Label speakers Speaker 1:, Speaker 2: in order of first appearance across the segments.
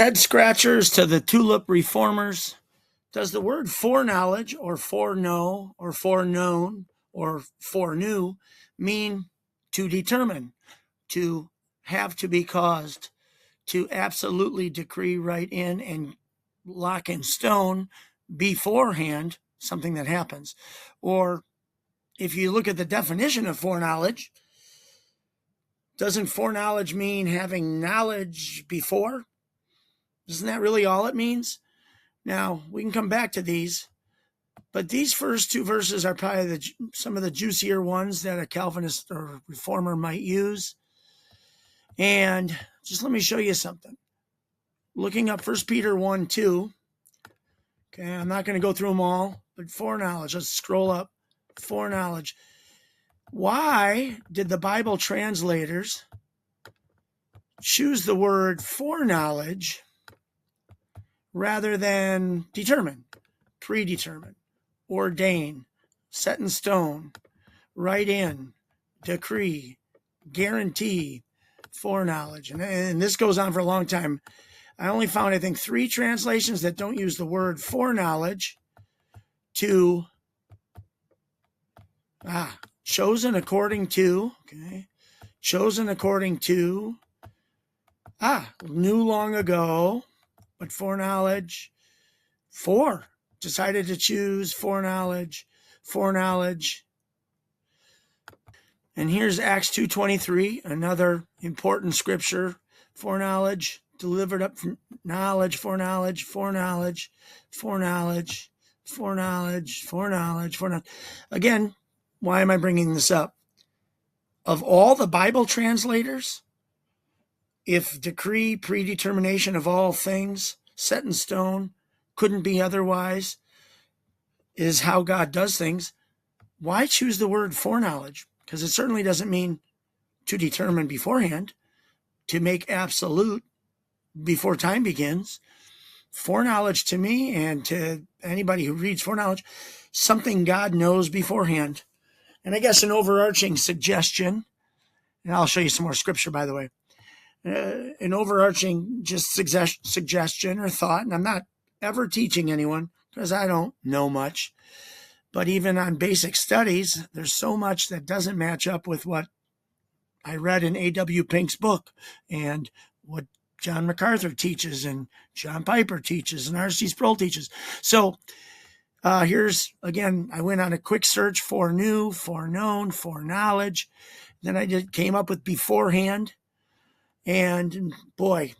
Speaker 1: Head scratchers to the tulip reformers. Does the word foreknowledge or foreknow or foreknown or foreknew mean to determine, to have to be caused, to absolutely decree right in and lock in stone beforehand something that happens? Or if you look at the definition of foreknowledge, doesn't foreknowledge mean having knowledge before? Isn't that really all it means? Now, we can come back to these, but these first two verses are probably some of the juicier ones that a Calvinist or reformer might use. And just let me show you something. Looking up 1 Peter 1:2. Okay, I'm not going to go through them all, but foreknowledge. Let's scroll up. Foreknowledge. Why did the Bible translators choose the word foreknowledge rather than determine, predetermine, ordain, set in stone, write in, decree, guarantee, foreknowledge? And this goes on for a long time. I only found, I think, 3 translations that don't use the word foreknowledge to chosen according to, okay, chosen according to, knew long ago, but foreknowledge, decided to choose foreknowledge. And here's Acts 2:23, another important scripture. Foreknowledge, delivered up from knowledge, foreknowledge. Again, why am I bringing this up? Of all the Bible translators, if decree, predetermination of all things, set in stone, couldn't be otherwise, is how God does things, why choose the word foreknowledge? Because it certainly doesn't mean to determine beforehand, to make absolute before time begins. Foreknowledge to me and to anybody who reads foreknowledge, something God knows beforehand. And I guess an overarching suggestion, and I'll show you some more scripture, by the way, an overarching just suggestion or thought, and I'm not ever teaching anyone because I don't know much, but even on basic studies, there's so much that doesn't match up with what I read in A.W. Pink's book and what John MacArthur teaches and John Piper teaches and R.C. Sproul teaches. So here's, again, I went on a quick search for new, foreknown, foreknowledge. Then I came up with beforehand. And boy,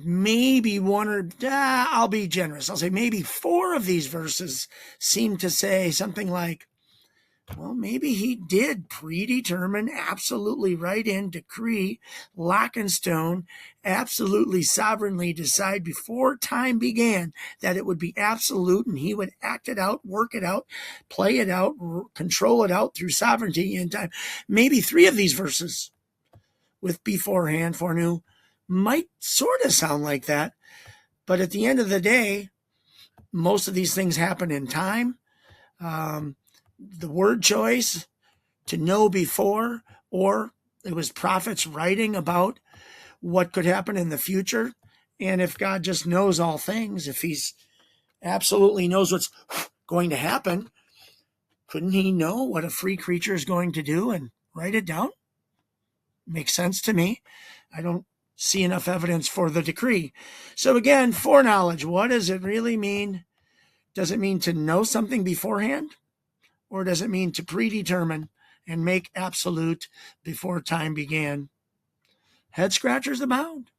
Speaker 1: maybe one or, I'll be generous. I'll say maybe 4 of these verses seem to say something like, well, maybe he did predetermine, absolutely write in, decree, lock in stone, absolutely sovereignly decide before time began that it would be absolute and he would act it out, work it out, play it out, control it out through sovereignty in time. Maybe 3 of these verses with beforehand, foreknew, might sort of sound like that. But at the end of the day, most of these things happen in time. The word choice, to know before, or it was prophets writing about what could happen in the future. And if God just knows all things, if he's absolutely knows what's going to happen, couldn't he know what a free creature is going to do and write it down? Makes sense to me. I don't see enough evidence for the decree. So again, foreknowledge, what does it really mean? Does it mean to know something beforehand? Or does it mean to predetermine and make absolute before time began? Head scratchers abound.